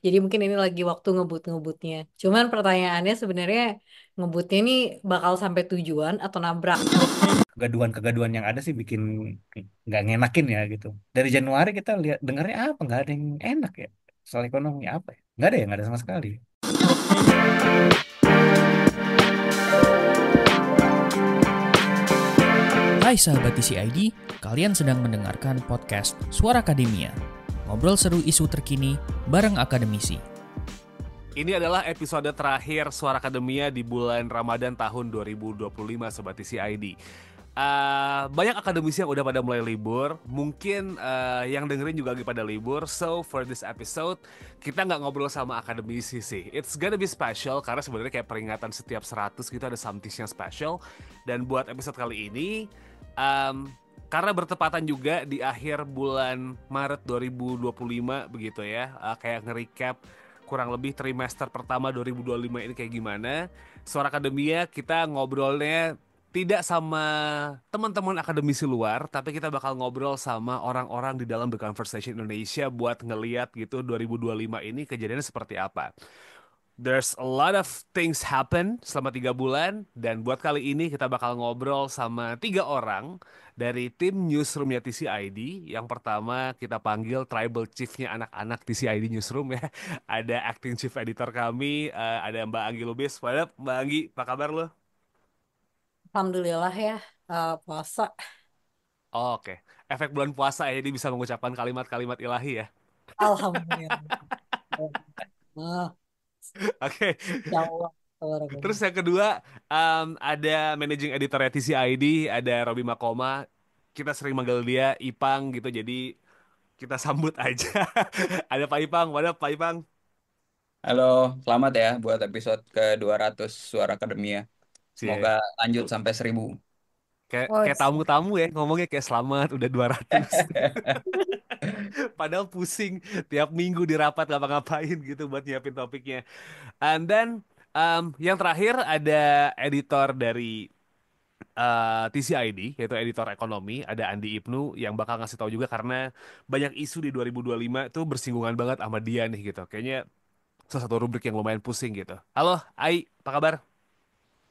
Jadi mungkin ini lagi waktu ngebut-ngebutnya. Cuman pertanyaannya sebenarnya ngebutnya ini bakal sampai tujuan atau nabrak? Kegaduan-kegaduan yang ada sih bikin nggak ngenakin ya gitu. Dari Januari kita lihat dengarnya apa? Nggak ada yang enak ya. Soal ekonomi apa ya? Nggak ada ya, nggak ada sama sekali. Hai sahabat TCID, kalian sedang mendengarkan podcast Suara Akademia. Ngobrol seru isu terkini bareng akademisi. Ini adalah episode terakhir Suara Akademia di bulan Ramadan tahun 2025 Sobat TCID. Banyak akademisi yang udah pada mulai libur. Mungkin yang dengerin juga lagi pada libur. So for this episode kita nggak ngobrol sama akademisi sih. It's gonna be special karena sebenarnya kayak peringatan setiap 100 gitu ada something yang special. Dan buat episode kali ini karena bertepatan juga di akhir bulan Maret 2025 begitu ya, kayak nge-recap kurang lebih trimester pertama 2025 ini kayak gimana. Suara Akademia kita ngobrolnya tidak sama teman-teman akademisi luar, tapi kita bakal ngobrol sama orang-orang di dalam The Conversation Indonesia buat ngeliat gitu 2025 ini kejadiannya seperti apa. There's a lot of things happen selama 3 bulan dan buat kali ini kita bakal ngobrol sama 3 orang dari tim newsroomnya TCID. Yang pertama kita panggil tribal chiefnya anak-anak TCID Newsroom ya. Ada acting chief editor kami, ada Mbak Anggi Lubis. What up, Mbak Anggi? Apa kabar lo? Alhamdulillah ya, puasa. Oh, oke. Efek bulan puasa ya, jadi bisa mengucapkan kalimat-kalimat ilahi ya. Alhamdulillah. Oke. Ya Allah. Terus yang kedua, ada managing editor TCID, ada Robi Makoma. Kita sering manggil dia Ipang gitu, jadi kita sambut aja. Ada Pak Ipang, wadah Pak Ipang. Halo, selamat ya buat episode ke-200 Suara Akademia. Semoga Cie. lanjut sampai 1000. Kayak tamu-tamu ya, ngomongnya kayak selamat udah 200. Padahal pusing tiap minggu di rapat ngapa-ngapain gitu buat nyiapin topiknya. And then yang terakhir ada editor dari TCID, yaitu editor ekonomi, ada Andi Ibnu yang bakal ngasih tahu juga karena banyak isu di 2025 tuh bersinggungan banget sama dia nih gitu. Kayaknya salah satu rubrik yang lumayan pusing gitu. Halo, Ai, apa kabar?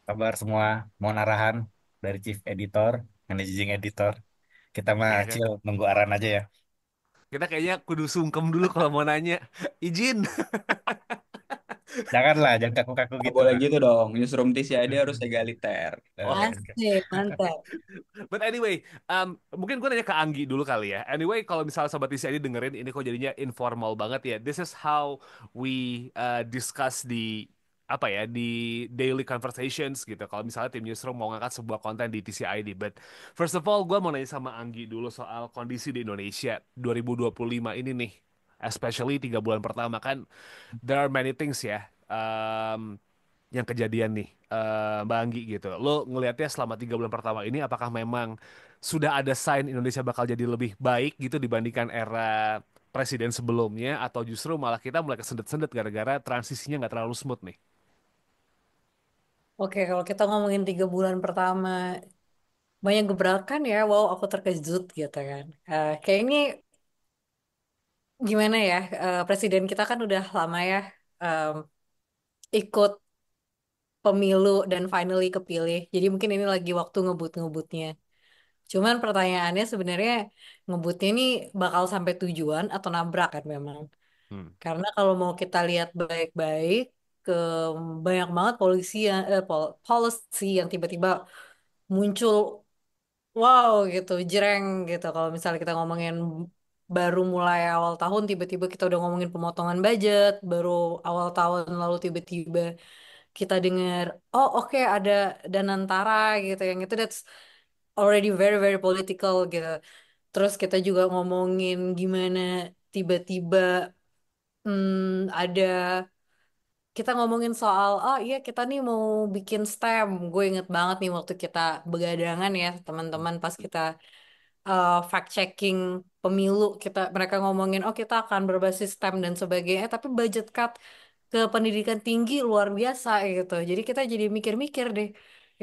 Kabar semua, mau arahan dari Chief Editor, Managing Editor. Kita mah Iya kan? chill, nunggu arahan aja ya. Kita kayaknya kudu sungkem dulu kalau mau nanya. Izin. Janganlah, jangan kaku-kaku Nggak gitu boleh lah. gitu dong. Newsroom TCID harus egaliter. Oh, Asik, mantap. but anyway, mungkin gue nanya ke Anggi dulu kali ya. Anyway, kalau misalnya Sobat Isi ini dengerin, ini kok jadinya informal banget ya. This is how we discuss di apa ya di daily conversations gitu. Kalau misalnya tim newsroom mau ngangkat sebuah konten di TCID, but first of all, gue mau nanya sama Anggi dulu soal kondisi di Indonesia 2025 ini nih, especially 3 bulan pertama kan, there are many things ya. Yang kejadian nih, Mbak Anggi gitu. Lo ngelihatnya selama 3 bulan pertama ini, apakah memang sudah ada sign Indonesia bakal jadi lebih baik gitu dibandingkan era presiden sebelumnya, atau justru malah kita mulai kesendet-sendet gara-gara transisinya nggak terlalu smooth nih? Oke, kalau kita ngomongin 3 bulan pertama, banyak gebrakan ya. Wow, aku terkejut gitu kan. Kayak ini gimana ya? Presiden kita kan udah lama ya em, ikut pemilu dan finally kepilih. Jadi mungkin ini lagi waktu ngebut-ngebutnya. Cuman pertanyaannya sebenarnya ngebutnya ini bakal sampai tujuan atau nabrak kan memang. Hmm. Karena kalau mau kita lihat baik-baik, ke banyak banget polisi yang policy yang tiba-tiba muncul, wow gitu, jreng gitu. Kalau misalnya kita ngomongin baru mulai awal tahun tiba-tiba kita udah ngomongin pemotongan budget, baru awal tahun lalu tiba-tiba kita dengar, oh oke, ada Danantara gitu, yang itu that's already very very political gitu. Terus kita juga ngomongin gimana tiba-tiba ada kita ngomongin soal, oh iya kita nih mau bikin STEM. Gue inget banget nih waktu kita begadangan ya teman-teman pas kita fact checking pemilu, mereka ngomongin oh kita akan berbasis STEM dan sebagainya, tapi budget cut ke pendidikan tinggi luar biasa gitu. Jadi kita jadi mikir-mikir deh,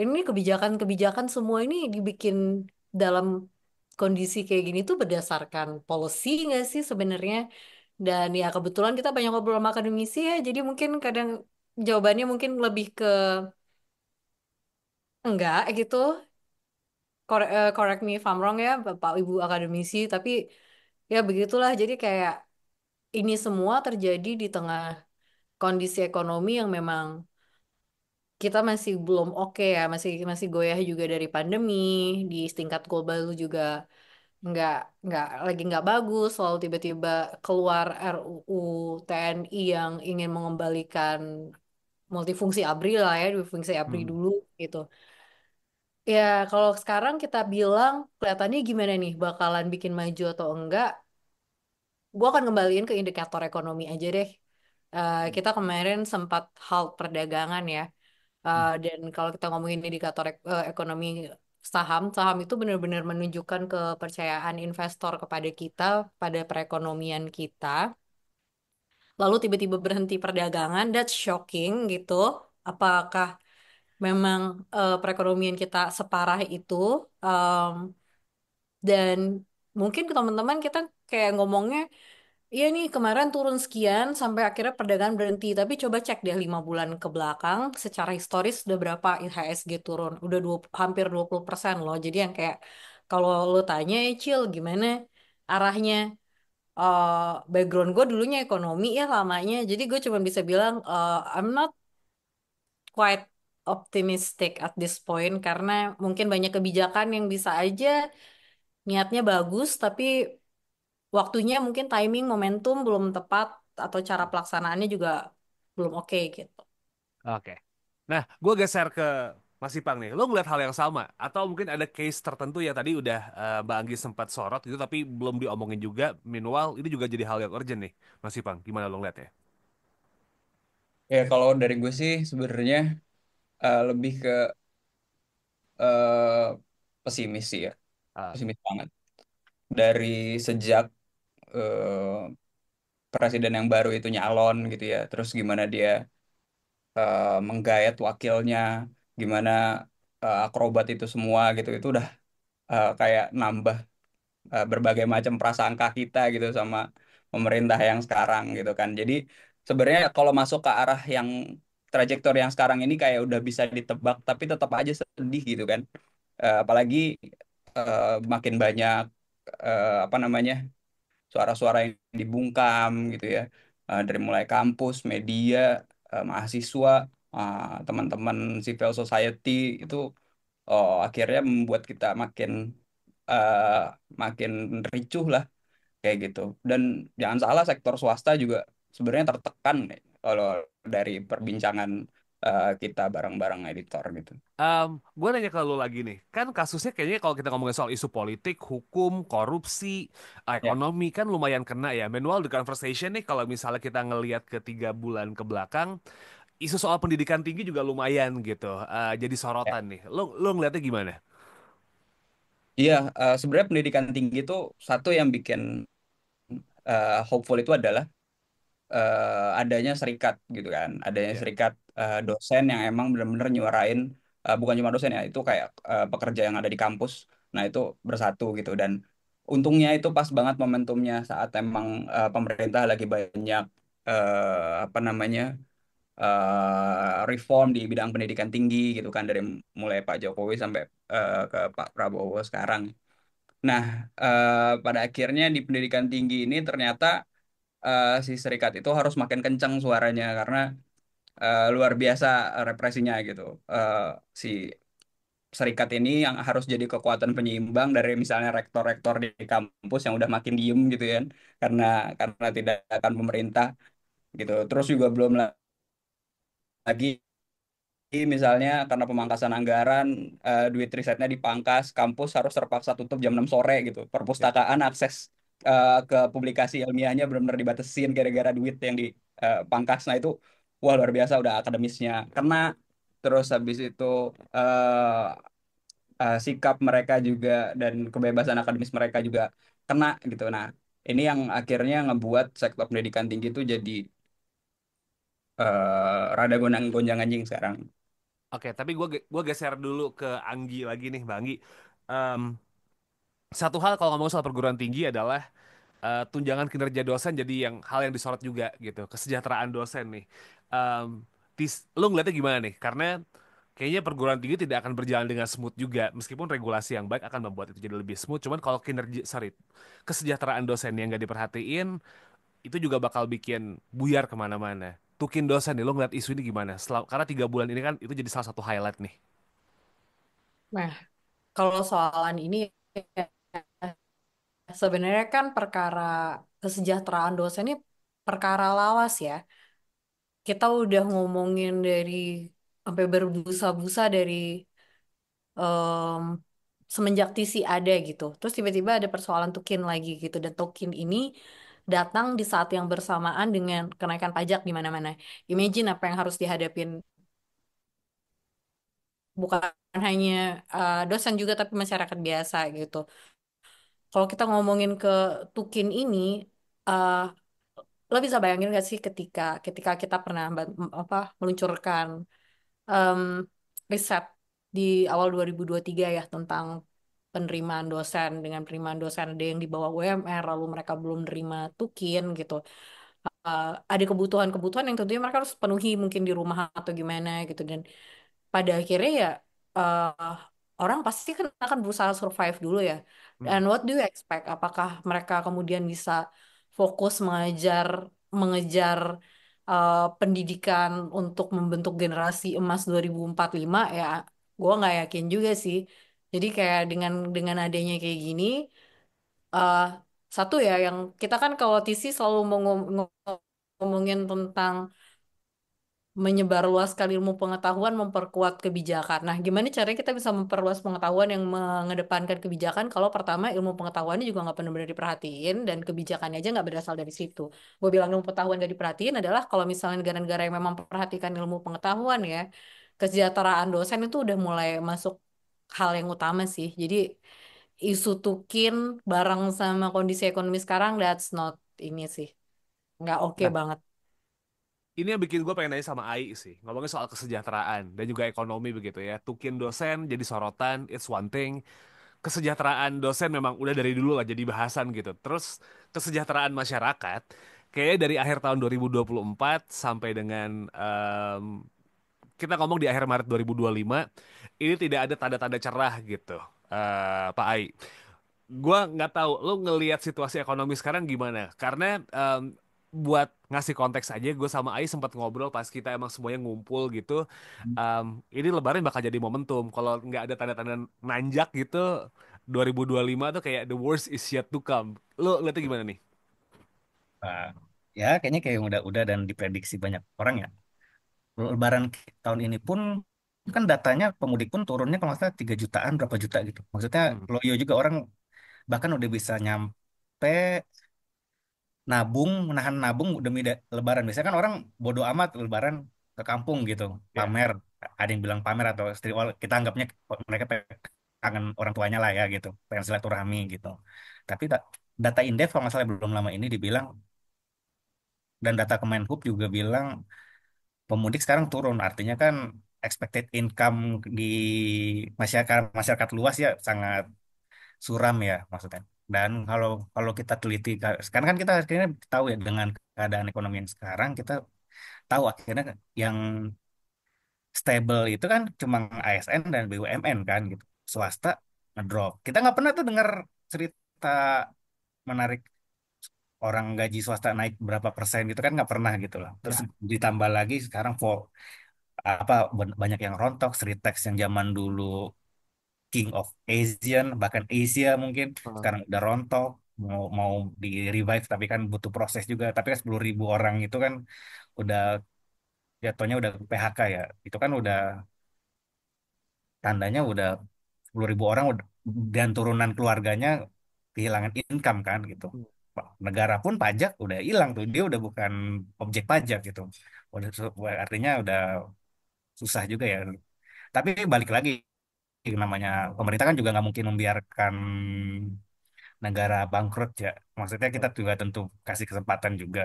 ini kebijakan-kebijakan semua ini dibikin dalam kondisi kayak gini tuh berdasarkan policy nggak sih sebenarnya? Dan ya kebetulan kita banyak ngobrol sama akademisi ya, jadi mungkin kadang jawabannya mungkin lebih ke enggak gitu. Correct me if I'm wrong ya, Bapak Ibu akademisi, tapi ya begitulah. Jadi kayak ini semua terjadi di tengah kondisi ekonomi yang memang kita masih belum oke ya, masih masih goyah juga dari pandemi, di tingkat global juga nggak nggak bagus, selalu tiba-tiba keluar RUU TNI yang ingin mengembalikan multifungsi ABRI lah ya, fungsi ABRI Hmm. dulu gitu. Ya, kalau sekarang kita bilang kelihatannya gimana nih, bakalan bikin maju atau enggak? Gue akan kembaliin ke indikator ekonomi aja deh. Kita kemarin sempat halt perdagangan ya. Dan kalau kita ngomongin indikator ekonomi saham, saham itu benar-benar menunjukkan kepercayaan investor kepada kita, pada perekonomian kita. Lalu tiba-tiba berhenti perdagangan, that's shocking gitu. Apakah memang perekonomian kita separah itu? Um, dan mungkin ke teman-teman kita kayak ngomongnya, iya nih kemarin turun sekian sampai akhirnya perdagangan berhenti. Tapi coba cek deh 5 bulan ke belakang secara historis udah berapa IHSG turun. Udah hampir 20% loh. Jadi yang kayak kalau lo tanya Cil gimana arahnya, background gue dulunya ekonomi ya lamanya. Jadi gue cuma bisa bilang I'm not quite optimistic at this point karena mungkin banyak kebijakan yang bisa aja niatnya bagus tapi waktunya mungkin timing, momentum belum tepat atau cara pelaksanaannya juga belum oke gitu. Oke. Nah, gue geser ke Mas Ipang nih. Lo ngeliat hal yang sama? Atau mungkin ada case tertentu yang tadi udah Mbak Anggi sempat sorot gitu, tapi belum diomongin juga. Meanwhile, ini juga jadi hal yang urgent nih, Mas Ipang. Gimana lo ngeliatnya? Ya kalau dari gue sih sebenarnya lebih ke eh, pesimis sih ya, Ah, pesimis banget. Dari sejak presiden yang baru itu nyalon gitu ya, terus gimana dia menggayat wakilnya, gimana akrobat itu semua gitu, itu udah kayak nambah berbagai macam prasangka kita gitu sama pemerintah yang sekarang gitu kan. Jadi sebenarnya kalau masuk ke arah yang trajektori yang sekarang ini kayak udah bisa ditebak, tapi tetap aja sedih gitu kan. Apalagi makin banyak apa namanya suara-suara yang dibungkam gitu ya. Dari mulai kampus, media, mahasiswa, teman-teman civil society itu akhirnya membuat kita makin eh, makin ricuh lah kayak gitu. Dan jangan salah sektor swasta juga sebenarnya tertekan nih, kalau dari perbincangan kita bareng-bareng editor gitu. gue nanya ke lo lagi nih, kan kasusnya kayaknya kalau kita ngomongin soal isu politik, hukum, korupsi, Ya, ekonomi kan lumayan kena ya. Meanwhile the conversation nih kalau misalnya kita ngelihat ke 3 bulan ke belakang, isu soal pendidikan tinggi juga lumayan gitu, jadi ya. sorotan nih. Lo ngeliatnya gimana? Iya, sebenarnya pendidikan tinggi itu satu yang bikin hopeful itu adalah adanya serikat gitu kan, adanya Ya. serikat dosen yang emang benar-benar nyuarain, bukan cuma dosen ya, itu kayak pekerja yang ada di kampus, nah itu bersatu gitu. Dan untungnya itu pas banget momentumnya saat emang pemerintah lagi banyak apa namanya reform di bidang pendidikan tinggi gitu kan, dari mulai Pak Jokowi sampai ke Pak Prabowo sekarang. Nah, pada akhirnya di pendidikan tinggi ini ternyata si serikat itu harus makin kencang suaranya karena luar biasa represinya gitu. Eh, si serikat ini yang harus jadi kekuatan penyeimbang dari misalnya rektor-rektor di kampus yang udah makin diem gitu kan, karena tidak akan pemerintah gitu. Terus juga belum lagi misalnya karena pemangkasan anggaran, duit risetnya dipangkas, kampus harus terpaksa tutup jam 6 sore gitu. Ya. Perpustakaan akses ke publikasi ilmiahnya benar-benar dibatasin gara-gara duit yang dipangkas. Nah itu wah luar biasa udah akademisnya. Karena terus habis itu eh, sikap mereka juga dan kebebasan akademis mereka juga kena gitu. Nah ini yang akhirnya ngebuat sektor pendidikan tinggi itu jadi rada gonjang-ganjing sekarang. Oke, tapi gue geser dulu ke Anggi lagi nih, Bang Anggi. Em, Satu hal kalau ngomong soal perguruan tinggi adalah tunjangan kinerja dosen jadi hal yang disorot juga gitu, kesejahteraan dosen nih. Em, lu ngeliatnya gimana nih? Karena kayaknya perguruan tinggi tidak akan berjalan dengan smooth juga, meskipun regulasi yang baik akan membuat itu jadi lebih smooth. Cuman kalau kesejahteraan dosen yang nggak diperhatiin, itu juga bakal bikin buyar kemana-mana. Tukin dosen nih, lo ngeliat isu ini gimana? Karena 3 bulan ini kan itu jadi salah satu highlight nih. Nah, kalau soalan ini sebenarnya kan perkara kesejahteraan dosen ini perkara lawas ya. Kita udah ngomongin dari sampai berbusa-busa dari em, semenjak TC ada gitu. Terus tiba-tiba ada persoalan Tukin lagi gitu. Dan Tukin ini datang di saat yang bersamaan dengan kenaikan pajak di mana-mana. Imagine apa yang harus dihadapin bukan hanya dosen juga tapi masyarakat biasa gitu. Kalau kita ngomongin ke Tukin ini, uh, lo bisa bayangin gak sih ketika ketika kita pernah meluncurkan em, riset di awal 2023 ya tentang penerimaan dosen dengan penerimaan dosen ada yang di bawah UMR lalu mereka belum nerima tukin gitu. Ada kebutuhan-kebutuhan yang tentunya mereka harus penuhi mungkin di rumah atau gimana gitu dan pada akhirnya ya eh, orang pasti kan akan berusaha survive dulu ya. Hmm. Dan what do you expect? Apakah mereka kemudian bisa fokus mengejar pendidikan untuk membentuk generasi emas 2045 ya? Gue nggak yakin juga sih. Jadi kayak dengan adanya kayak gini, eh satu ya yang kita kan kalau TC selalu ngomongin tentang menyebarluaskan ilmu pengetahuan, memperkuat kebijakan. Nah, gimana caranya kita bisa memperluas pengetahuan yang mengedepankan kebijakan kalau pertama ilmu pengetahuannya juga nggak benar-benar diperhatiin dan kebijakannya aja nggak berasal dari situ. Gue bilang ilmu pengetahuan nggak diperhatiin adalah kalau misalnya negara-negara yang memang memperhatikan ilmu pengetahuan ya, kesejahteraan dosen itu udah mulai masuk hal yang utama sih. Jadi isu tukin bareng sama kondisi ekonomi sekarang, that's not ini sih, nggak oke Nah, banget. ini yang bikin gue pengen nanya sama Ai sih, ngomongin soal kesejahteraan dan juga ekonomi begitu ya. Tukin dosen jadi sorotan, it's one thing. Kesejahteraan dosen memang udah dari dulu lah jadi bahasan gitu. Terus kesejahteraan masyarakat, kayaknya dari akhir tahun 2024 sampai dengan kita ngomong di akhir Maret 2025, ini tidak ada tanda-tanda cerah gitu, Pak Ai. Gua nggak tahu, lo ngelihat situasi ekonomi sekarang gimana? Karena buat ngasih konteks aja, gue sama Ai sempat ngobrol pas kita emang semuanya ngumpul gitu. Ini Lebaran bakal jadi momentum. Kalau nggak ada tanda-tanda nanjak gitu, 2025 tuh kayak the worst is yet to come. Lo lihatnya gimana nih? Nah, ya kayaknya kayak yang udah dan diprediksi banyak orang ya. Lebaran tahun ini pun kan datanya pemudik pun turunnya kalau nggak salah 3 jutaan berapa juta gitu. Maksudnya Hmm, loyo juga orang bahkan udah bisa nyampe nabung, menahan nabung demi Lebaran. Biasanya kan orang bodo amat Lebaran ke kampung gitu, ya. pamer. Ada yang bilang pamer atau kita anggapnya mereka kangen orang tuanya lah ya gitu, pengen silaturahmi gitu. Tapi data Indef kalau nggak salah belum lama ini dibilang dan data Kemenhub juga bilang pemudik sekarang turun. Artinya kan expected income di masyarakat masyarakat luas ya sangat suram ya maksudnya. Dan kalau kalau kita teliti, sekarang kan kita akhirnya tahu ya dengan keadaan ekonomi yang sekarang kita tahu akhirnya yang stable itu kan cuma ASN dan BUMN kan gitu. Swasta ngedrop. Kita nggak pernah tuh dengar cerita menarik orang gaji swasta naik berapa persen gitu kan nggak pernah gitu loh. Terus Ya. ditambah lagi sekarang apa banyak yang rontok, Sritex yang zaman dulu King of Asian bahkan Asia mungkin Hmm. sekarang udah rontok mau mau di revive tapi kan butuh proses juga tapi kan 10.000 orang itu kan udah jatuhnya udah PHK ya itu kan udah tandanya udah 10.000 orang dan turunan keluarganya kehilangan income kan gitu. Negara pun pajak udah hilang tuh dia udah bukan objek pajak gitu udah artinya udah susah juga ya tapi balik lagi namanya pemerintah kan juga nggak mungkin membiarkan negara bangkrut ya. Maksudnya kita juga tentu kasih kesempatan juga.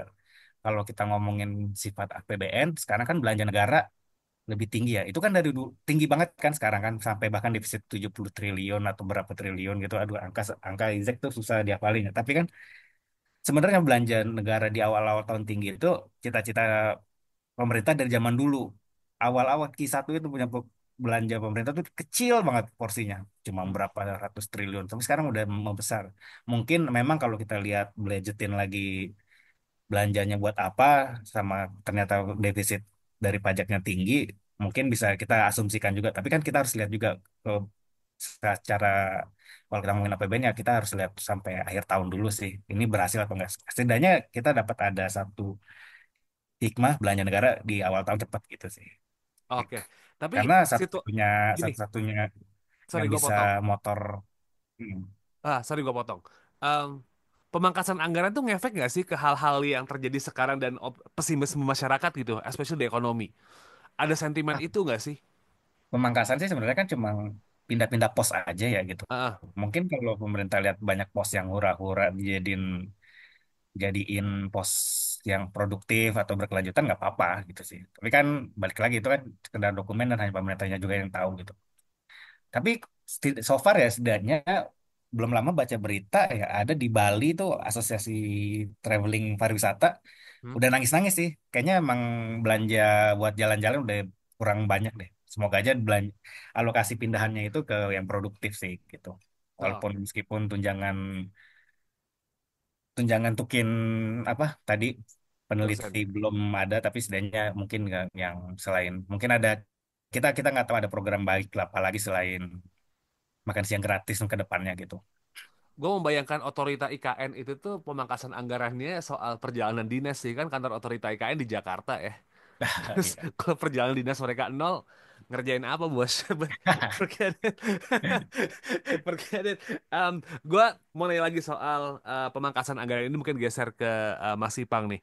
Kalau kita ngomongin sifat APBN, sekarang kan belanja negara lebih tinggi ya. Itu kan dari dulu tinggi banget kan sekarang kan sampai bahkan defisit 70 triliun atau berapa triliun gitu. Aduh angka angka exact tuh susah dihafalin ya. Tapi kan sebenarnya belanja negara di awal-awal tahun tinggi itu cita-cita pemerintah dari zaman dulu. Awal-awal Q1 itu punya belanja pemerintah tuh kecil banget porsinya, cuma Hmm. berapa ratus triliun. Tapi sekarang udah membesar. Mungkin memang kalau kita lihat budgetin lagi belanjanya buat apa, sama ternyata defisit dari pajaknya tinggi, mungkin bisa kita asumsikan juga. Tapi kan kita harus lihat juga secara kalau kita ngomongin APBN ya kita harus lihat sampai akhir tahun dulu sih. Ini berhasil atau enggak. Setidaknya kita dapat ada satu hikmah belanja negara di awal tahun cepat gitu sih. Oke. Tapi Karena situ gini, satu-satunya sorry yang gue bisa potong. motor. Hmm. Sorry gue potong. Em, Pemangkasan anggaran tuh ngefek nggak sih ke hal-hal yang terjadi sekarang dan pesimisme masyarakat gitu, especially di ekonomi? Ada sentimen Ah, itu nggak sih? pemangkasan sih sebenarnya kan cuma pindah-pindah pos aja ya gitu. Ah, Mungkin kalau pemerintah lihat banyak pos yang hura-hura jadiin pos yang produktif atau berkelanjutan nggak apa-apa gitu sih. Tapi kan balik lagi itu kan sekedar dokumen dan hanya pemerintahnya juga yang tahu gitu. Tapi so far ya setidaknya belum lama baca berita ya ada di Bali tuh asosiasi traveling pariwisata hmm? udah nangis-nangis sih. Kayaknya emang belanja buat jalan-jalan udah kurang banyak deh. Semoga aja belanja alokasi pindahannya itu ke yang produktif sih gitu. Oh, Walaupun meskipun tunjangan tunjangan tukin apa tadi peneliti dosen. belum ada tapi setidaknya mungkin nggak yang selain mungkin ada kita kita nggak tahu ada program baik lah apalagi selain makan siang gratis ke depannya gitu. Gue membayangkan otorita IKN itu tuh pemangkasan anggarannya soal perjalanan dinas sih kan kantor otorita IKN di Jakarta ya. Terus Iya. kalau perjalanan dinas mereka nol, ngerjain apa bos? Forget it. Forget it. Gue mau nanya lagi soal pemangkasan anggaran ini mungkin geser ke Mas Ipang nih.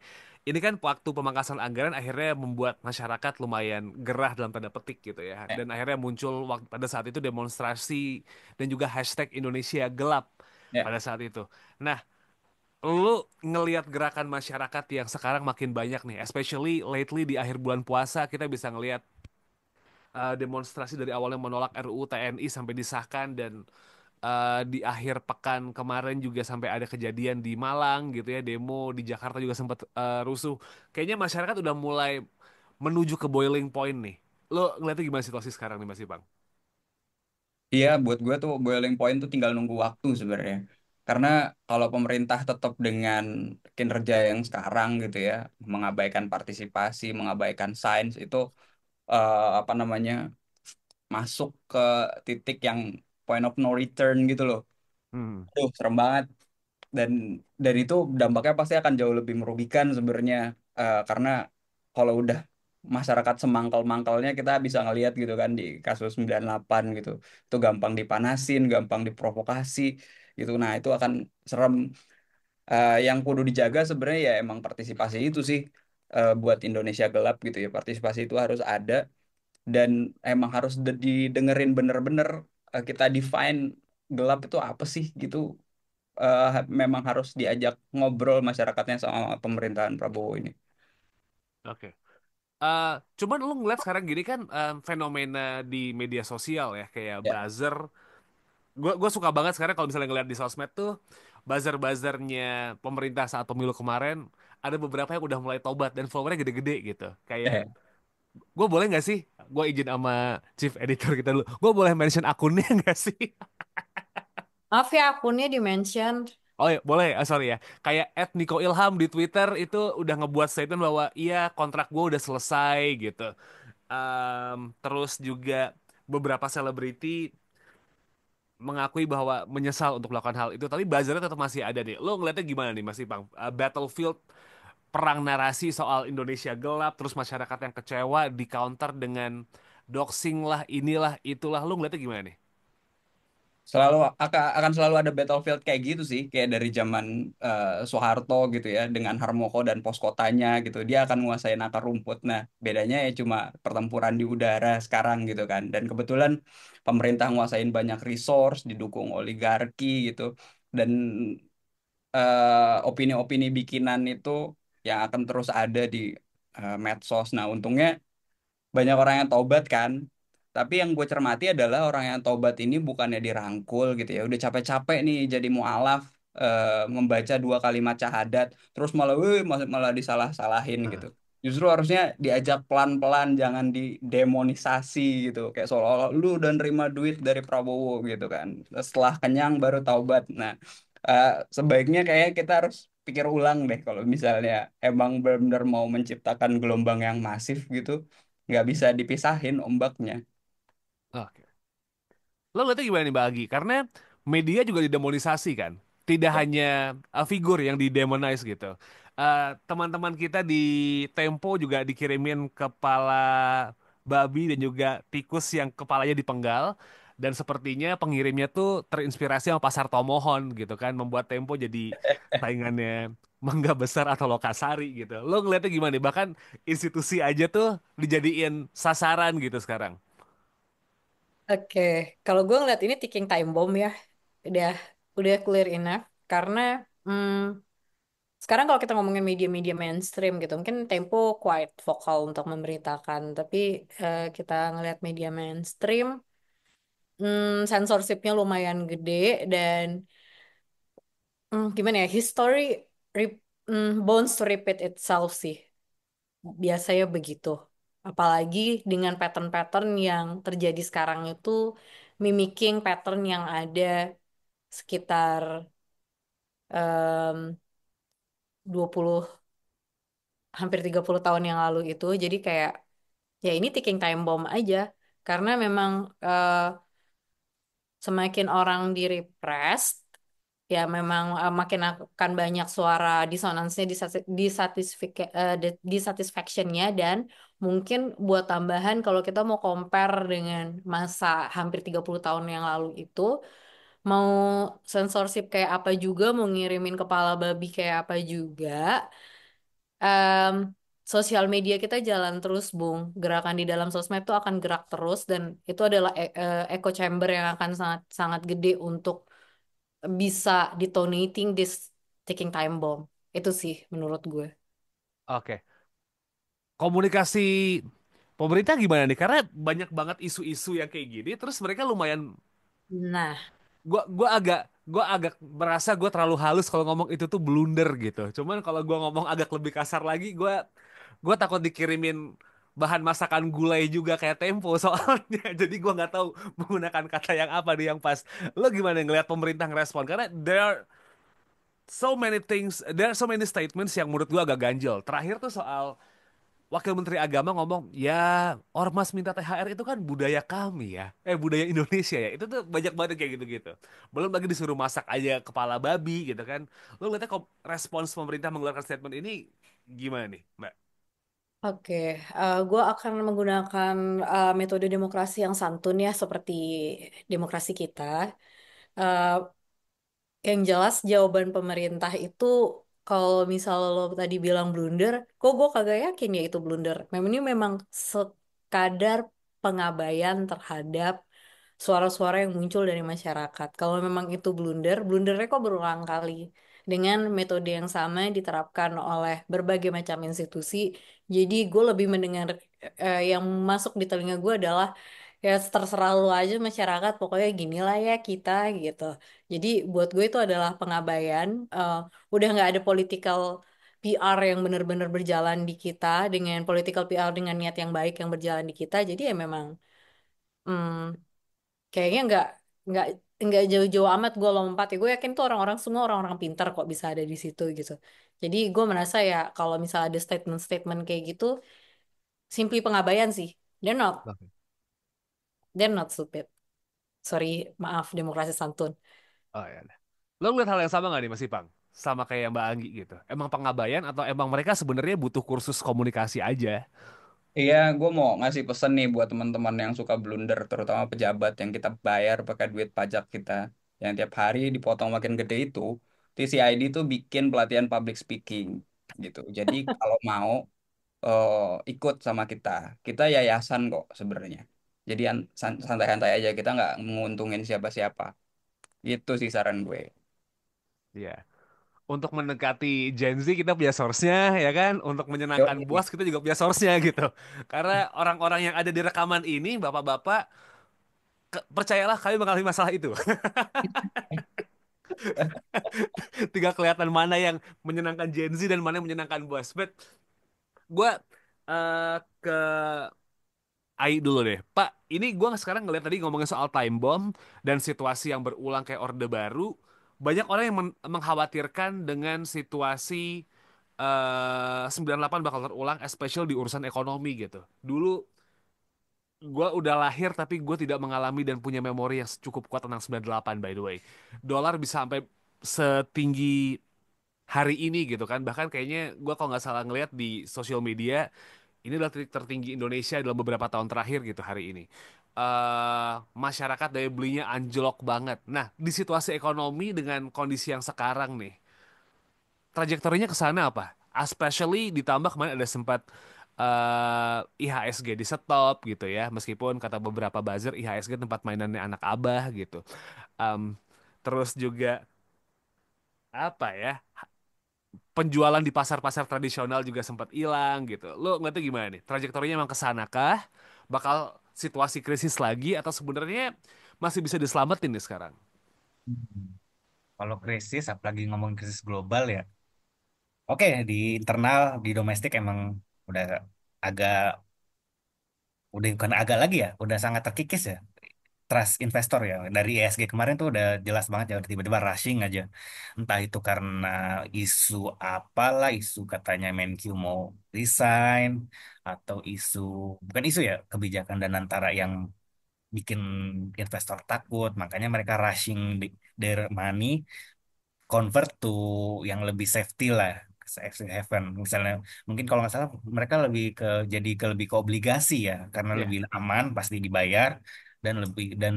Ini kan waktu pemangkasan anggaran akhirnya membuat masyarakat lumayan gerah dalam tanda petik gitu ya. Ya, Dan akhirnya muncul pada saat itu demonstrasi dan juga hashtag Indonesia Gelap ya. pada saat itu. Nah, lu ngelihat gerakan masyarakat yang sekarang makin banyak nih, especially lately di akhir bulan puasa kita bisa ngelihat demonstrasi dari awalnya menolak RUU TNI sampai disahkan dan di akhir pekan kemarin juga sampai ada kejadian di Malang gitu ya, demo di Jakarta juga sempat rusuh. Kayaknya masyarakat udah mulai menuju ke boiling point nih. Lo ngeliatnya gimana situasi sekarang nih Mas Ipang? Iya, buat gue tuh boiling point tuh tinggal nunggu waktu sebenarnya. Karena kalau pemerintah tetap dengan kinerja yang sekarang gitu ya, mengabaikan partisipasi, mengabaikan sains itu apa namanya masuk ke titik yang point of no return gitu loh. Hmm, Aduh, serem banget. Dan dan itu dampaknya pasti akan jauh lebih merugikan sebenarnya. Karena kalau udah masyarakat semangkal-mangkalnya kita bisa ngelihat gitu kan di kasus 98 gitu. Itu gampang dipanasin, gampang diprovokasi gitu. Nah, itu akan serem. Yang kudu dijaga sebenarnya ya emang partisipasi itu sih, buat Indonesia gelap gitu ya. Partisipasi itu harus ada dan emang harus didengerin bener-bener, kita define gelap itu apa sih gitu. Memang harus diajak ngobrol masyarakatnya sama pemerintahan Prabowo ini. oke. Eh, Cuman lu ngeliat sekarang gini kan fenomena di media sosial ya kayak Ya, buzzer. Gue suka banget sekarang kalau misalnya ngeliat di sosmed tuh buzzer-buzzernya pemerintah saat pemilu kemarin ada beberapa yang udah mulai tobat dan followernya gede-gede gitu. Kayak eh, gue boleh nggak sih? Gue izin sama chief editor kita dulu. Gue boleh mention akunnya nggak sih? Maaf ya akunnya di-mention. Oh ya, boleh. Sorry ya. Kayak Niko Ilham di Twitter itu udah ngebuat statement bahwa iya kontrak gue udah selesai gitu. Terus juga beberapa selebriti mengakui bahwa menyesal untuk melakukan hal itu, tapi buzzernya tetap masih ada nih. Lo ngeliatnya gimana nih Mas Ipang? Battlefield perang narasi soal Indonesia gelap, terus masyarakat yang kecewa di counter dengan doxing lah, inilah, itulah. Lo ngeliatnya gimana nih? selalu akan selalu ada battlefield kayak gitu sih, kayak dari zaman Soeharto gitu ya, dengan Harmoko dan pos kotanya gitu, dia akan menguasain akar rumput. Nah, bedanya ya cuma pertempuran di udara sekarang gitu kan, dan kebetulan pemerintah nguasain banyak resource, didukung oligarki gitu, dan opini-opini bikinan itu yang akan terus ada di medsos. Nah, untungnya banyak orang yang tobat kan. Tapi yang gue cermati adalah orang yang tobat ini bukannya dirangkul gitu ya. Udah capek-capek nih jadi mualaf. membaca dua kalimat syahadat terus malah malah disalah-salahin gitu. Justru harusnya diajak pelan-pelan, jangan didemonisasi gitu. Kayak seolah-olah lu udah nerima duit dari Prabowo gitu kan. Setelah kenyang baru taubat. Nah, sebaiknya kayak kita harus pikir ulang deh kalau misalnya emang benar-benar mau menciptakan gelombang yang masif gitu, nggak bisa dipisahin ombaknya. Oke. Lo ngeliatnya gimana nih Bagi? Karena media juga didemonisasi kan. Tidak hanya figur yang didemonize gitu. Teman-teman kita di Tempo juga dikirimin kepala babi dan juga tikus yang kepalanya dipenggal. Dan sepertinya pengirimnya tuh terinspirasi sama Pasar Tomohon gitu kan. Membuat Tempo jadi saingannya Mangga Besar atau Lokasari gitu. Lo ngeliatnya gimana nih? Bahkan institusi aja tuh dijadiin sasaran gitu sekarang. Oke, kalau gue ngeliat ini ticking time bomb ya, udah udah clear enough. Karena hmm, sekarang kalau kita ngomongin media-media mainstream gitu, mungkin Tempo quite vokal untuk memberitakan, tapi kita ngeliat media mainstream, censorshipnya lumayan gede dan gimana ya, history bound to repeat itself sih, biasanya begitu. Apalagi dengan pattern-pattern yang terjadi sekarang itu mimicking pattern yang ada sekitar em, 20 hampir 30 tahun yang lalu itu. Jadi kayak ya ini ticking time bomb aja karena memang semakin orang di-repress ya memang makin akan banyak suara disonansnya dissatisfactionnya dan mungkin buat tambahan kalau kita mau compare dengan masa hampir 30 tahun yang lalu itu mau sensorship kayak apa juga mau ngirimin kepala babi kayak apa juga em, sosial media kita jalan terus, Bung. Gerakan di dalam sosmed itu akan gerak terus dan itu adalah echo chamber yang akan sangat sangat gede untuk bisa detonating this ticking time bomb. Itu sih menurut gue. Oke. Komunikasi pemerintah gimana nih? Karena banyak banget isu-isu yang kayak gini, terus mereka lumayan, Nah, gua agak merasa gue terlalu halus kalau ngomong itu tuh blunder gitu. Cuman kalau gua ngomong agak lebih kasar lagi, gua takut dikirimin bahan masakan gulai juga kayak Tempo soalnya. Jadi gua nggak tahu menggunakan kata yang apa nih yang pas. Lo gimana ngelihat pemerintah ngerespon? Karena there are so many statements yang menurut gua agak ganjel. Terakhir tuh soal Wakil Menteri Agama ngomong, ya ormas minta THR itu kan budaya kami ya. Budaya Indonesia ya. Itu tuh banyak banget kayak gitu-gitu. Belum lagi disuruh masak aja kepala babi gitu kan. Lo ngeliatnya kok respons pemerintah mengeluarkan statement ini gimana nih, Mbak? oke. Gue akan menggunakan metode demokrasi yang santun ya, seperti demokrasi kita. Eh, Yang jelas jawaban pemerintah itu kalau misal lo tadi bilang blunder, kok gue kagak yakin ya itu blunder. Memang ini memang sekadar pengabaian terhadap suara-suara yang muncul dari masyarakat. Kalau memang itu blunder, blundernya kok berulang kali. Dengan metode yang sama diterapkan oleh berbagai macam institusi. Jadi gue lebih mendengar yang masuk di telinga gue adalah ya terserah lu aja masyarakat, pokoknya ginilah ya kita gitu. Jadi buat gue itu adalah pengabaian. Udah nggak ada political PR yang benar-benar berjalan di kita dengan political PR dengan niat yang baik yang berjalan di kita. Jadi ya memang hmm, kayaknya nggak nggak jauh-jauh amat gue lompat ya. Gue yakin tuh orang-orang semua orang-orang pintar kok bisa ada di situ gitu. Jadi gue merasa ya kalau misalnya ada statement-statement kayak gitu, simply pengabaian sih. They're not Oke. they're not stupid. Sorry, maaf demokrasi santun. Oh ya. Lo ngeliat hal yang sama nggak nih Mas Ipang? Sama kayak Mbak Anggi gitu. Emang pengabaian atau emang mereka sebenarnya butuh kursus komunikasi aja? Iya, gue mau ngasih pesan nih buat teman-teman yang suka blunder, terutama pejabat yang kita bayar pakai duit pajak kita, yang tiap hari dipotong makin gede itu. TCID tuh bikin pelatihan public speaking gitu. Jadi kalau mau ikut sama kita, kita yayasan kok sebenarnya. Jadi santai-santai aja, kita nggak menguntungin siapa-siapa. Gitu sih saran gue. Iya. Untuk mendekati Gen Z kita punya source-nya ya kan, untuk Yuk, menyenangkan bos kita juga punya source-nya gitu. Karena orang-orang yang ada di rekaman ini, bapak-bapak, percayalah kami mengalami masalah itu. Tinggal kelihatan mana yang menyenangkan Gen Z dan mana yang menyenangkan bos. But gue ke Ai dulu deh. Pak, ini gue sekarang ngeliat tadi ngomongin soal time bomb dan situasi yang berulang kayak Orde Baru. Banyak orang yang mengkhawatirkan dengan situasi 98 bakal terulang, especially di urusan ekonomi gitu. Dulu gue udah lahir tapi gue tidak mengalami dan punya memori yang cukup kuat tentang 98 by the way. Dolar bisa sampai setinggi hari ini gitu kan. Bahkan kayaknya gue kalau nggak salah ngeliat di sosial media ini adalah titik tertinggi Indonesia dalam beberapa tahun terakhir gitu hari ini. Masyarakat daya belinya anjlok banget. Nah, di situasi ekonomi dengan kondisi yang sekarang nih, trajektorinya ke sana apa? Especially ditambah kemarin ada sempat IHSG di stop gitu ya. Meskipun kata beberapa buzzer IHSG tempat mainannya anak abah gitu. Em, terus juga apa ya? Penjualan di pasar-pasar tradisional juga sempat hilang gitu. Lo nggak tahu gimana nih? Trajektorinya emang ke sana kah? Bakal situasi krisis lagi atau sebenarnya masih bisa diselamatin nih sekarang? Hmm. Kalau krisis, apalagi ngomong krisis global ya. Oke, di internal, di domestik emang udah agak, udah bukan agak lagi ya, udah sangat terkikis ya. Trust investor ya dari ESG kemarin tuh udah jelas banget ya, udah tiba-tiba rushing aja. Entah itu karena isu apalah, isu katanya Menkyu mau resign, atau isu, bukan isu ya, kebijakan dan antara yang bikin investor takut, makanya mereka rushing their money convert to yang lebih safety lah, safety haven misalnya. Mungkin kalau nggak salah mereka lebih ke, jadi ke lebih ke obligasi ya, karena Ya, lebih aman pasti dibayar, dan lebih dan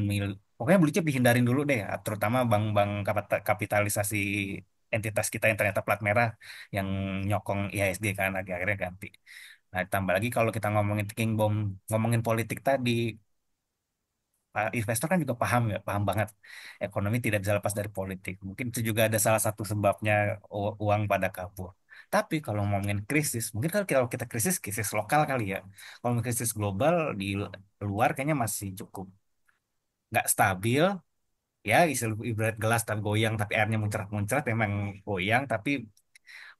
pokoknya blue chip dihindarin dulu deh, terutama bank-bank kapitalisasi entitas kita yang ternyata plat merah yang nyokong IHSG kan akhirnya ganti. Nah, tambah lagi kalau kita ngomongin ticking bomb, ngomongin politik tadi, investor kan juga paham ya, paham banget ekonomi tidak bisa lepas dari politik. Mungkin itu juga ada salah satu sebabnya uang pada kabur. Tapi kalau ngomongin krisis, mungkin kalau kita krisis, krisis lokal kali ya. Kalau ngomongin krisis global di luar kayaknya masih cukup nggak stabil. Ya, ibarat gelas tapi goyang, tapi airnya muncrat-muncrat, memang goyang, tapi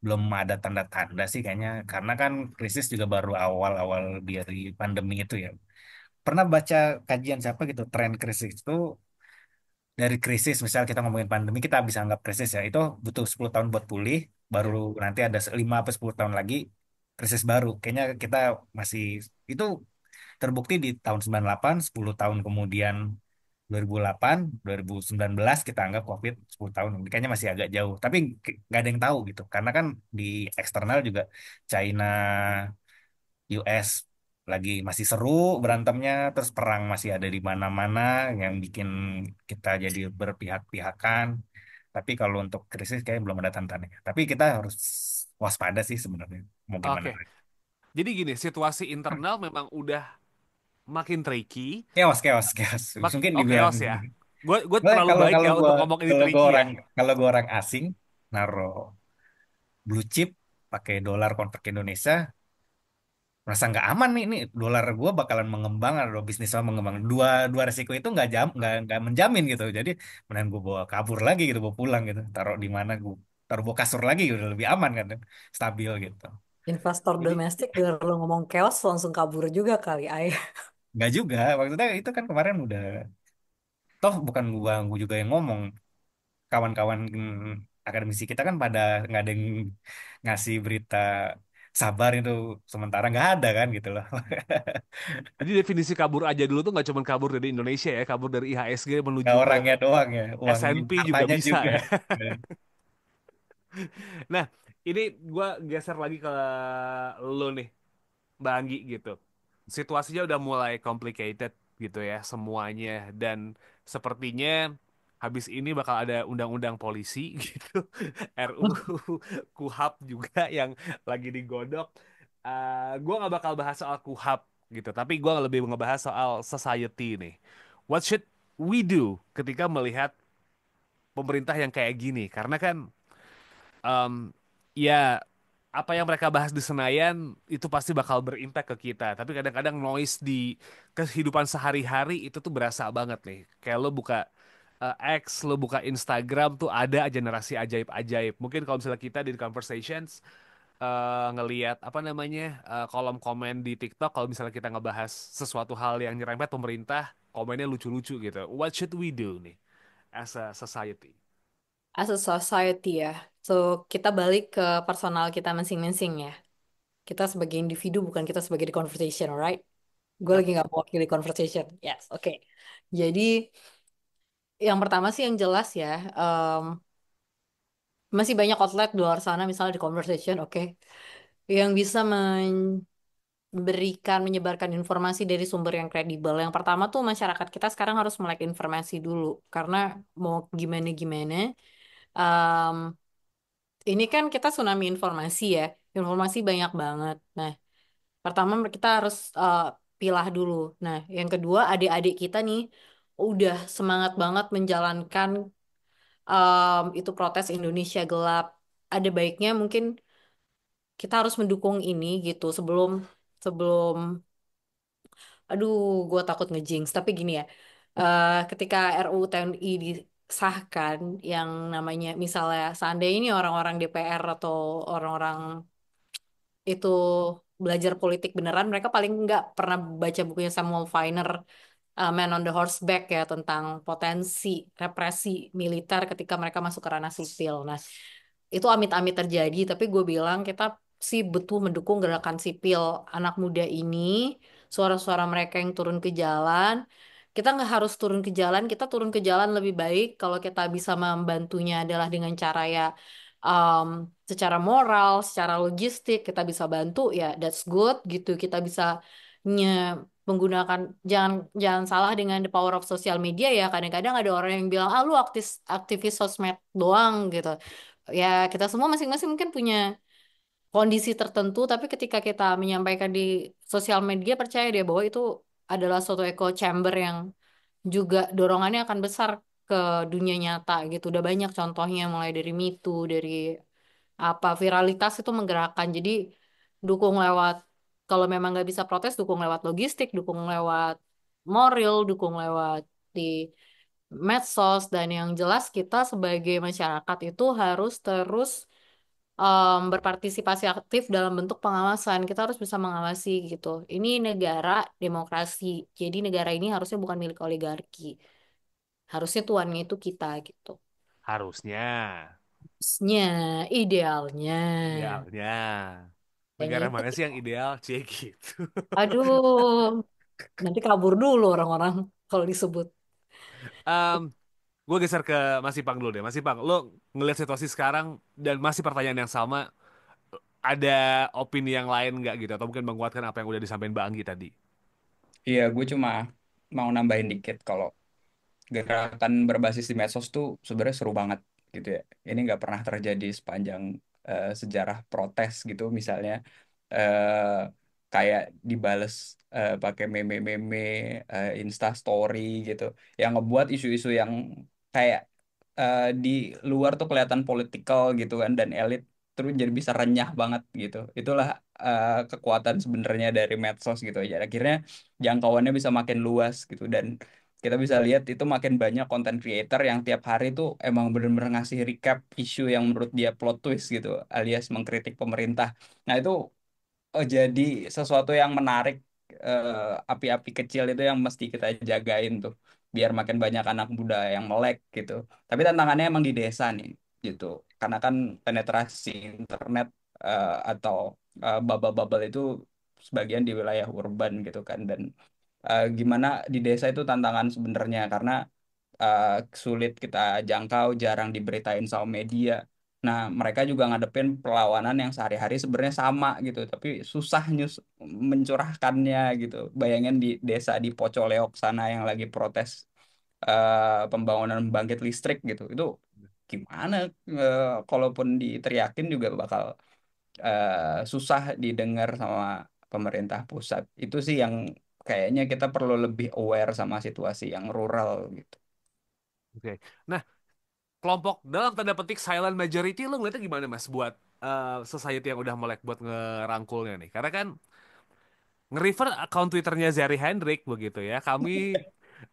belum ada tanda-tanda sih kayaknya. Karena kan krisis juga baru awal-awal dari pandemi itu ya. Pernah baca kajian siapa gitu, tren krisis itu dari krisis, misal kita ngomongin pandemi, kita bisa anggap krisis ya, itu butuh 10 tahun buat pulih, baru ya. nanti ada 5 atau 10 tahun lagi krisis baru. Kayaknya kita masih, itu terbukti di tahun 98, 10 tahun kemudian 2008, 2019 kita anggap COVID 10 tahun. Kayaknya masih agak jauh, tapi nggak ada yang tahu gitu. Karena kan di eksternal juga China, US lagi masih seru berantemnya, terus perang masih ada di mana-mana yang bikin kita jadi berpihak-pihakan. Tapi kalau untuk krisis kayak belum ada tanda-tandanya. Tapi kita harus waspada sih sebenarnya. Mau gimana Oke, lagi? jadi gini, situasi internal memang udah makin tricky. Chaos, chaos, chaos. Mungkin Oh, dibilang. chaos ya. Gue Nah, terlalu kalau baik kalau ya gua untuk ngomong ini kalau gua tricky ya. orang kalau gua orang asing naro blue chip pakai dolar convert ke Indonesia, merasa nggak aman nih, dolar gue bakalan mengembang atau bisnis saya mengembang, dua dua resiko itu nggak menjamin gitu. Jadi mending gue bawa kabur lagi gitu, bawa pulang gitu, taruh di mana, gue taruh bawa kasur lagi udah lebih aman kan, stabil gitu. Investor Jadi, domestik dengar lo ngomong chaos langsung kabur juga kali, Ay. Nggak juga, maksudnya itu kan kemarin udah, toh bukan gua juga yang ngomong, kawan-kawan akademisi kita kan pada nggak ada yang ngasih berita sabar itu, sementara nggak ada kan gitu loh. jadi definisi kabur aja dulu tuh nggak cuma kabur dari Indonesia ya, kabur dari IHSG Nggak menuju ke orangnya doang ya, uangnya S&P juga hartanya bisa juga. ya. Nah, ini gue geser lagi ke lo nih, Mbak Anggi gitu. Situasinya udah mulai complicated gitu ya semuanya dan sepertinya habis ini bakal ada undang-undang polisi gitu, RUU KUHAP juga yang lagi digodok. Gue nggak bakal bahas soal KUHAP gitu, tapi gue lebih ngebahas soal society nih. What should we do ketika melihat pemerintah yang kayak gini? Karena kan em, ya apa yang mereka bahas di Senayan itu pasti bakal berimpact ke kita. Tapi kadang-kadang noise di kehidupan sehari-hari itu tuh berasa banget nih. Kayak lo buka X, lo buka Instagram tuh ada aja narasi ajaib-ajaib. Mungkin kalau misalnya kita di Conversations ngelihat apa namanya kolom komen di TikTok kalau misalnya kita ngebahas sesuatu hal yang nyerempet pemerintah, komennya lucu-lucu gitu. What should we do nih as a society? As a society ya. So, kita balik ke personal kita masing-masing ya. Kita sebagai individu, bukan kita sebagai the conversation, alright? Gue Yap. lagi nggak mewakili conversation. Yes, oke. Jadi, yang pertama sih yang jelas ya, masih banyak outlet di luar sana, misalnya di conversation, oke, yang bisa memberikan, menyebarkan informasi dari sumber yang kredibel. Yang pertama tuh masyarakat kita sekarang harus melek informasi dulu, karena mau gimana-gimana, em, ini kan kita tsunami informasi ya, informasi banyak banget. Nah, pertama kita harus pilah dulu. Nah, yang kedua adik-adik kita nih udah semangat banget menjalankan itu protes Indonesia gelap. Ada baiknya mungkin kita harus mendukung ini gitu sebelum sebelum aduh gue takut ngejinx tapi gini ya ketika RUU TNI disahkan yang namanya misalnya seandainya ini orang-orang DPR atau orang-orang itu belajar politik beneran mereka paling nggak pernah baca bukunya Samuel Weiner Man on the Horseback ya tentang potensi represi militer ketika mereka masuk ke ranah sipil. Nah, itu amit-amit terjadi, tapi gue bilang kita sih betul mendukung gerakan sipil anak muda ini, suara-suara mereka yang turun ke jalan. Kita nggak harus turun ke jalan, kita turun ke jalan lebih baik kalau kita bisa membantunya adalah dengan cara ya um, secara moral, secara logistik kita bisa bantu ya that's good gitu. Kita bisa menggunakan jangan jangan salah dengan the power of social media ya kadang-kadang ada orang yang bilang ah lu aktivis sosmed doang gitu ya kita semua masing-masing mungkin punya kondisi tertentu tapi ketika kita menyampaikan di sosial media percaya deh bahwa itu adalah suatu echo chamber yang juga dorongannya akan besar ke dunia nyata gitu udah banyak contohnya mulai dari Me Too dari apa viralitas itu menggerakkan jadi dukung lewat kalau memang nggak bisa protes dukung lewat logistik dukung lewat moral dukung lewat di medsos dan yang jelas kita sebagai masyarakat itu harus terus berpartisipasi aktif dalam bentuk pengawasan kita harus bisa mengawasi gitu ini negara demokrasi jadi negara ini harusnya bukan milik oligarki harusnya tuannya itu kita gitu Harusnya, harusnya idealnya idealnya. kayaknya Negara itu mana sih yang ideal? Cie gitu. aduh nanti kabur dulu orang-orang kalau disebut. Gue geser ke Mas Ipang dulu deh. Mas Ipang, lo ngelihat situasi sekarang dan masih pertanyaan yang sama, ada opini yang lain nggak gitu? Atau mungkin menguatkan apa yang udah disampaikan Mbak Anggi tadi? Iya, gue cuma mau nambahin dikit kalau gerakan berbasis di medsos tuh sebenarnya seru banget gitu ya. Ini nggak pernah terjadi sepanjang sejarah protes gitu misalnya eh, kayak dibales pakai meme-meme, Insta Story gitu, yang ngebuat isu-isu yang kayak di luar tuh kelihatan politikal gitu kan dan elit terus jadi bisa renyah banget gitu. Itulah kekuatan sebenarnya dari medsos gitu aja. Akhirnya jangkauannya bisa makin luas gitu dan kita bisa lihat itu makin banyak content creator yang tiap hari tuh emang bener-bener ngasih recap isu yang menurut dia plot twist gitu, alias mengkritik pemerintah. Nah itu jadi sesuatu yang menarik, api-api kecil itu yang mesti kita jagain tuh, biar makin banyak anak muda yang melek gitu. Tapi tantangannya emang di desa nih gitu, karena kan penetrasi internet atau bubble-bubble itu sebagian di wilayah urban gitu kan dan gimana di desa itu tantangan sebenarnya karena uh, sulit kita jangkau, jarang diberitain sama media. Nah, mereka juga ngadepin perlawanan yang sehari-hari sebenarnya sama gitu, tapi susah mencurahkannya gitu. Bayangin di desa di Pocoleok sana yang lagi protes pembangunan pembangkit listrik gitu. Itu gimana kalaupun diteriakin juga bakal susah didengar sama pemerintah pusat. Itu sih yang kayaknya kita perlu lebih aware sama situasi yang rural gitu. Oke. Nah, kelompok dalam tanda petik silent majority lo ngeliatnya gimana Mas buat society yang udah melek buat ngerangkulnya nih? Karena kan nge-refer akun Twitternya Zari Hendrik begitu ya. Kami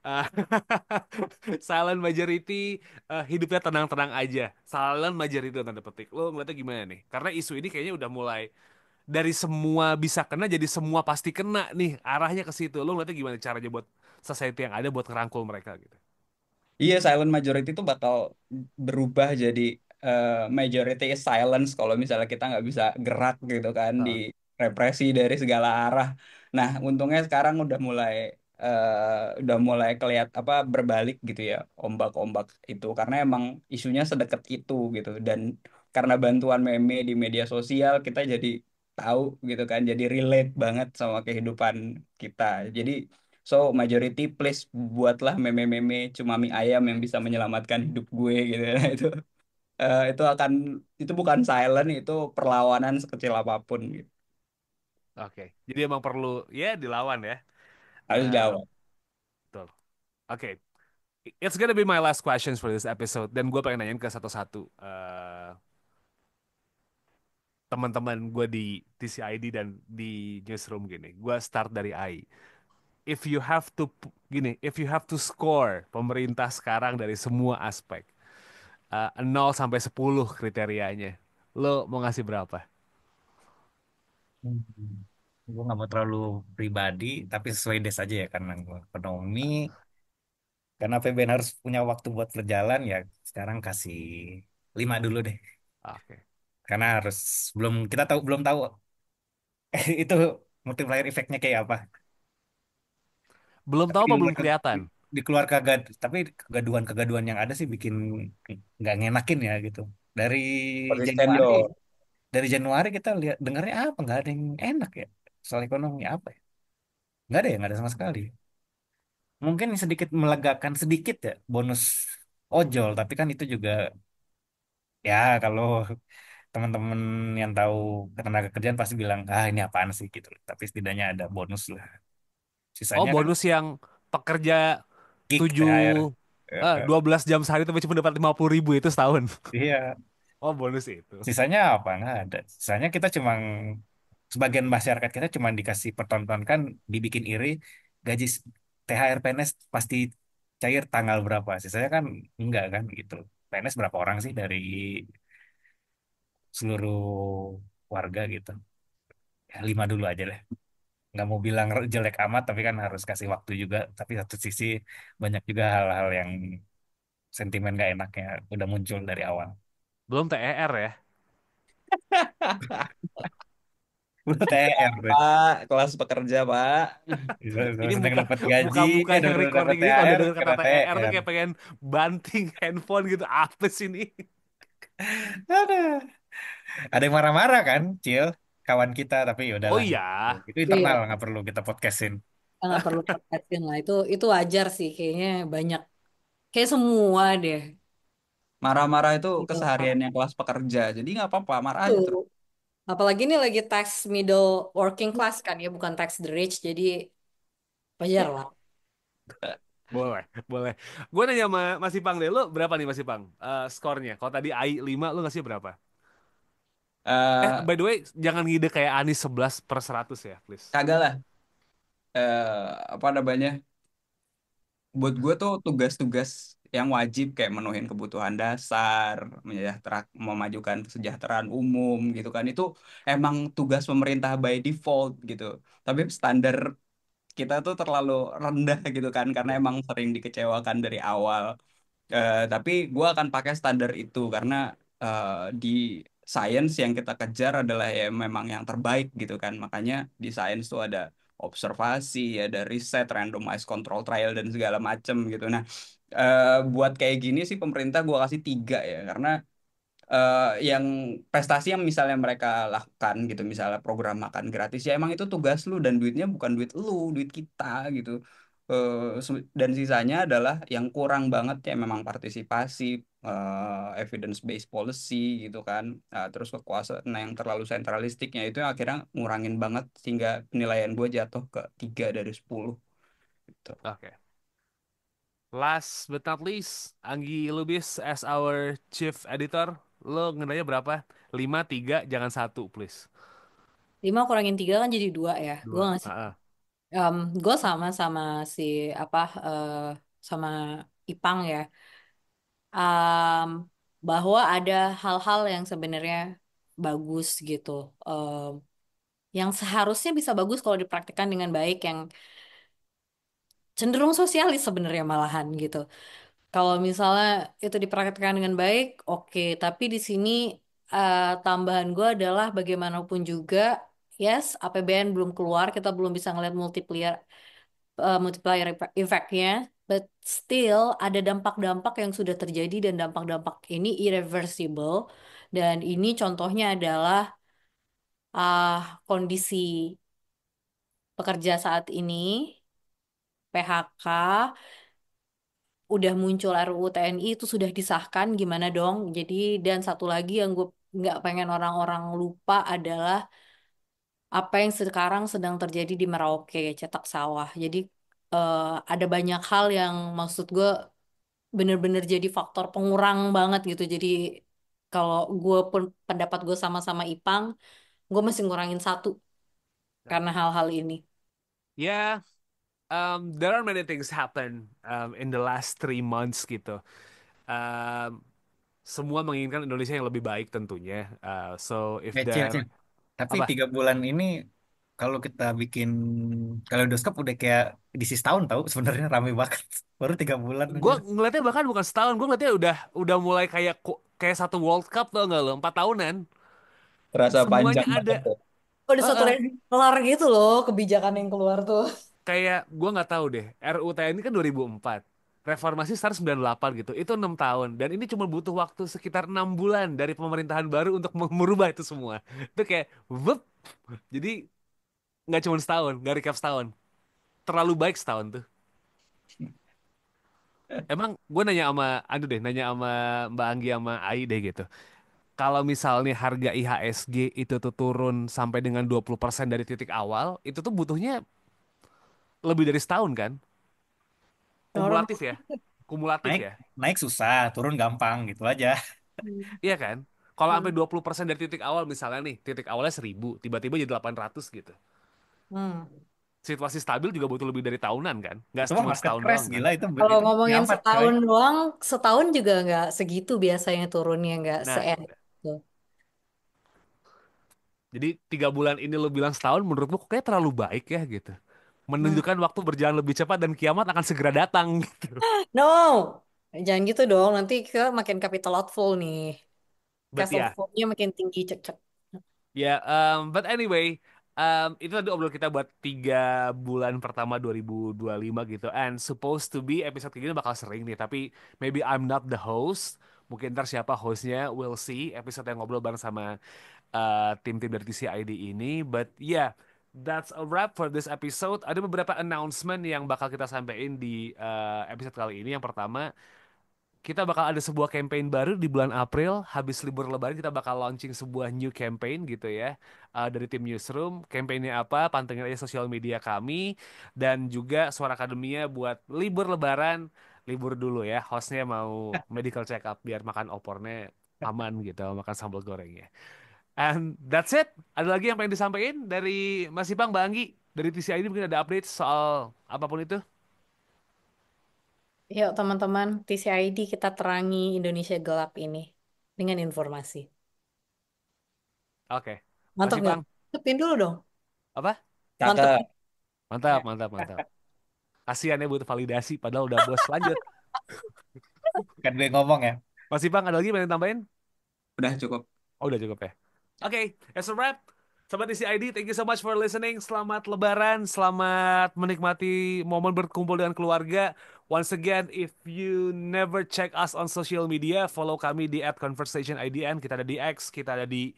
Eh, silent majority, hidupnya tenang-tenang aja. Silent majority tanda petik. Lo ngeliatnya gimana nih? Karena isu ini kayaknya udah mulai dari semua bisa kena jadi semua pasti kena nih. Arahnya ke situ. Lo ngeliatnya gimana caranya buat society yang ada buat ngerangkul mereka gitu? Iya, silent majority itu bakal berubah jadi eh, majority is silence kalau misalnya kita nggak bisa gerak gitu kan, di Heeh. represi dari segala arah. Nah, untungnya sekarang udah mulai kelihat apa berbalik gitu ya, ombak-ombak itu, karena emang isunya sedekat itu gitu. Dan karena bantuan meme di media sosial kita jadi tahu gitu kan, jadi relate banget sama kehidupan kita. Jadi so majority please buatlah meme-meme cuma mie ayam yang bisa menyelamatkan hidup gue gitu. Nah, itu bukan silent, itu perlawanan sekecil apapun gitu. Oke. Jadi emang perlu ya dilawan ya. Harus Eh, dilawan. betul. Oke. It's gonna be my last questions for this episode. Dan gue pengen nanyain ke satu-satu teman-teman gue di TCID dan di newsroom gini. Gue start dari AI. If you have to gini, if you have to score pemerintah sekarang dari semua aspek, 0 sampai 10 kriterianya, lo mau ngasih berapa? Gue nggak mau terlalu pribadi, tapi sesuai des aja ya karena gue ekonomi, karena APBN harus punya waktu buat berjalan ya. Sekarang kasih 5 dulu deh, Oke. karena harus belum tahu itu multiplier efeknya kayak apa. Belum Tapi tahu di apa luar belum kelihatan? di keluar tapi kegaduhan-kegaduhan yang ada sih bikin nggak ngenakin ya gitu. Dari Konsisten Januari dong. dari Januari kita lihat dengarnya apa nggak ada yang enak ya soal ekonomi apa ya, nggak ada ya, nggak ada sama sekali. Mungkin sedikit melegakan sedikit ya bonus ojol, tapi kan itu juga ya kalau teman-teman yang tahu ketenaga kerjaan pasti bilang ah ini apaan sih gitu, tapi setidaknya ada bonus lah, Oh, sisanya kan bonus yang pekerja gig 7 THR. Eh, 12 jam sehari tapi cuma dapat 50 ribu itu setahun. iya, Oh, bonus itu. sisanya apa nggak ada, sisanya kita cuma sebagian masyarakat kita cuma dikasih pertontonkan, dibikin iri gaji THR PNS pasti cair tanggal berapa, sisanya kan enggak kan gitu. PNS berapa orang sih dari seluruh warga gitu, ya 5 dulu aja lah. Nggak mau bilang jelek amat tapi kan harus kasih waktu juga, tapi satu sisi banyak juga hal-hal yang sentimen gak enaknya udah muncul dari awal. Belum TER ya. Udah TR deh. Pak, kelas pekerja, Pak. Ini Sedang muka dapat gaji, muka yang udah dapat recording ini kalau udah THR denger kata kena TER tuh TR. kayak pengen banting handphone gitu. Apa sih ini? Ada. Ada yang marah-marah kan, Cil, kawan kita, tapi ya Oh udahlah. iya. Itu internal, Iya, nggak perlu kita podcastin. nggak perlu perhatiin lah. Itu wajar sih, kayaknya banyak, kayak semua deh. Marah-marah itu Gitu. kesehariannya kelas pekerja. Jadi nggak apa-apa, marah aja terus. Tuh. Apalagi ini lagi tax middle working class kan ya, bukan tax the rich, jadi wajar lah. Boleh, boleh. Gue nanya sama Mas Ipang deh, lu berapa nih Mas Ipang skornya? Kalau tadi AI 5, lu ngasih berapa? Eh By the way, jangan ngide kayak Anis 11/100 ya, please. Kagak lah. Apa namanya? Buat gue tuh tugas-tugas yang wajib kayak menuhin kebutuhan dasar, memajukan kesejahteraan umum gitu kan. Itu emang tugas pemerintah by default gitu. Tapi standar kita tuh terlalu rendah gitu kan, karena emang sering dikecewakan dari awal. Tapi gue akan pakai standar itu karena di science yang kita kejar adalah ya memang yang terbaik gitu kan. Makanya di science tuh ada observasi, ada riset, randomized control trial dan segala macem gitu. Nah, buat kayak gini sih pemerintah gue kasih 3 ya, karena yang prestasi yang misalnya mereka lakukan gitu, misalnya program makan gratis, ya emang itu tugas lu dan duitnya bukan duit lu, duit kita gitu. Dan sisanya adalah yang kurang banget ya memang partisipasi, evidence based policy gitu kan. Nah, terus kekuasaan yang terlalu sentralistiknya itu yang akhirnya ngurangin banget sehingga penilaian gue jatuh ke 3 dari 10 gitu. Oke. Last but not least, Anggi Lubis as our chief editor, lo ngenanya berapa? 5, 3, jangan satu, please. 5 kurangin 3 kan jadi 2 ya. Gue Dua. ngasih Ah, ah. Gue sama si apa sama Ipang ya. Em, Bahwa ada hal-hal yang sebenarnya bagus gitu. Em, yang seharusnya bisa bagus kalau dipraktikkan dengan baik, yang cenderung sosialis sebenarnya malahan gitu. Kalau misalnya itu dipraktikkan dengan baik, oke. Tapi di sini tambahan gue adalah bagaimanapun juga, yes, APBN belum keluar, kita belum bisa ngeliat multiplier effect-nya, but still ada dampak-dampak yang sudah terjadi dan dampak-dampak ini irreversible. Dan ini contohnya adalah kondisi pekerja saat ini, PHK, udah muncul RUU TNI itu sudah disahkan, gimana dong? Jadi dan satu lagi yang gue nggak pengen orang-orang lupa adalah apa yang sekarang sedang terjadi di Merauke, cetak sawah. Jadi eh, ada banyak hal yang maksud gue bener-bener jadi faktor pengurang banget gitu. Jadi kalau gue pun pendapat gue sama-sama Ipang, gue mesti ngurangin satu karena hal-hal ini. Ya, there are many things happen in the last 3 months gitu. Um, Semua menginginkan Indonesia yang lebih baik tentunya. So if Cil, there Cil. Tapi apa? 3 bulan ini kalau kita bikin kaleidoskop udah kayak disis tahun tahu sebenarnya rame banget. Baru 3 bulan aja. Gue ngeliatnya bahkan bukan setahun, gue ngeliatnya udah mulai kayak kayak satu World Cup tuh nggak lo, 4 tahunan. Terasa Semuanya panjang ada. banget tuh. Udah satu Heeh. kelar gitu loh kebijakan yang keluar tuh. Kayak gue nggak tahu deh. RUU TNI kan 2004. Reformasi start 98 gitu. Itu 6 tahun. Dan ini cuma butuh waktu sekitar 6 bulan dari pemerintahan baru untuk merubah itu semua. Itu kayak, wup. Jadi nggak cuma setahun, nggak recap setahun. Terlalu baik setahun tuh. Emang gue nanya sama, aduh deh, nanya sama Mbak Anggi sama Ai deh gitu. Kalau misalnya harga IHSG itu tuh turun sampai dengan 20% dari titik awal, itu tuh butuhnya lebih dari setahun kan? Orang Kumulatif ya? Kumulatif Naik ya? naik susah, turun gampang gitu aja. Iya kan? Kalau sampai hmm. 20% dari titik awal misalnya nih, titik awalnya 1.000, tiba-tiba jadi 800 gitu. Hmm. Situasi stabil juga butuh lebih dari tahunan kan? Nggak Itu mah cuma market setahun crash doang kan? gila itu Kalau itu ngomongin nyampe coy. setahun doang, setahun juga nggak segitu biasanya turunnya, nggak Nah, se-enak gitu. jadi 3 bulan ini lo bilang setahun, menurutmu kok kayak terlalu baik ya gitu. Hmm. Menunjukkan waktu berjalan lebih cepat dan kiamat akan segera datang gitu. No, jangan gitu dong. Nanti ke makin capital outflow nih. But Cash ya, outflow-nya makin tinggi, cek-cek. ya, but anyway, itu tadi obrolan kita buat 3 bulan pertama 2025 gitu. And supposed to be episode kayak gini bakal sering nih, tapi maybe I'm not the host. Mungkin ntar siapa hostnya, we'll see. Episode yang ngobrol bareng sama tim-tim dari TCID ini. But yeah, that's a wrap for this episode. Ada beberapa announcement yang bakal kita sampaikan di episode kali ini. Yang pertama, kita bakal ada sebuah campaign baru di bulan April. Habis libur Lebaran kita bakal launching sebuah new campaign gitu ya, dari tim Newsroom. Campaignnya apa? Pantengin aja sosial media kami dan juga Suara Akademia buat libur Lebaran. Libur dulu ya. Hostnya mau medical check up biar makan opornya aman gitu, makan sambal gorengnya. And that's it. Ada lagi yang pengen disampaikan dari Mas Ipang, Mbak Anggi, dari TCI ini mungkin ada update soal apapun itu? Yuk teman-teman, TCID kita terangi Indonesia gelap ini dengan informasi. Oke. Mas Mantap nggak? Ipang, Mantepin dulu dong. apa? Mantep. Cakep. Mantap, mantap, mantap. Kasian ya butuh validasi, padahal udah bos. Lanjut. Kan gue ngomong ya. Mas Ipang, ada lagi yang pengen tambahin? Udah cukup. Oh, udah cukup ya. Oke, that's a wrap. Sobat ICID, thank you so much for listening. Selamat Lebaran, selamat menikmati momen berkumpul dengan keluarga. Once again, if you never check us on social media, follow kami di @conversationidn. Kita ada di X, kita ada di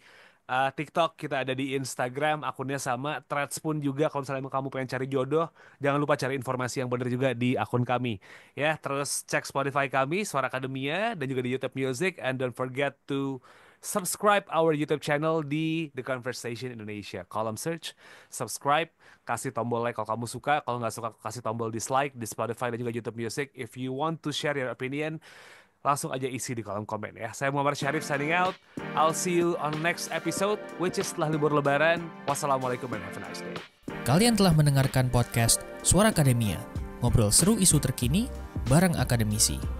TikTok, kita ada di Instagram, akunnya sama. Threads pun juga, kalau misalnya kamu pengen cari jodoh, jangan lupa cari informasi yang benar juga di akun kami. Ya, terus cek Spotify kami, Suara Akademia, dan juga di YouTube Music. And don't forget to subscribe our YouTube channel di The Conversation Indonesia. Kolom search, subscribe, kasih tombol like kalau kamu suka. Kalau nggak suka, kasih tombol dislike di Spotify dan juga YouTube Music. If you want to share your opinion, langsung aja isi di kolom komen ya. Saya Muhammad Syarif signing out. I'll see you on next episode, which is setelah libur lebaran. Wassalamualaikum and have a nice day. Kalian telah mendengarkan podcast Suara Akademia, ngobrol seru isu terkini bareng akademisi.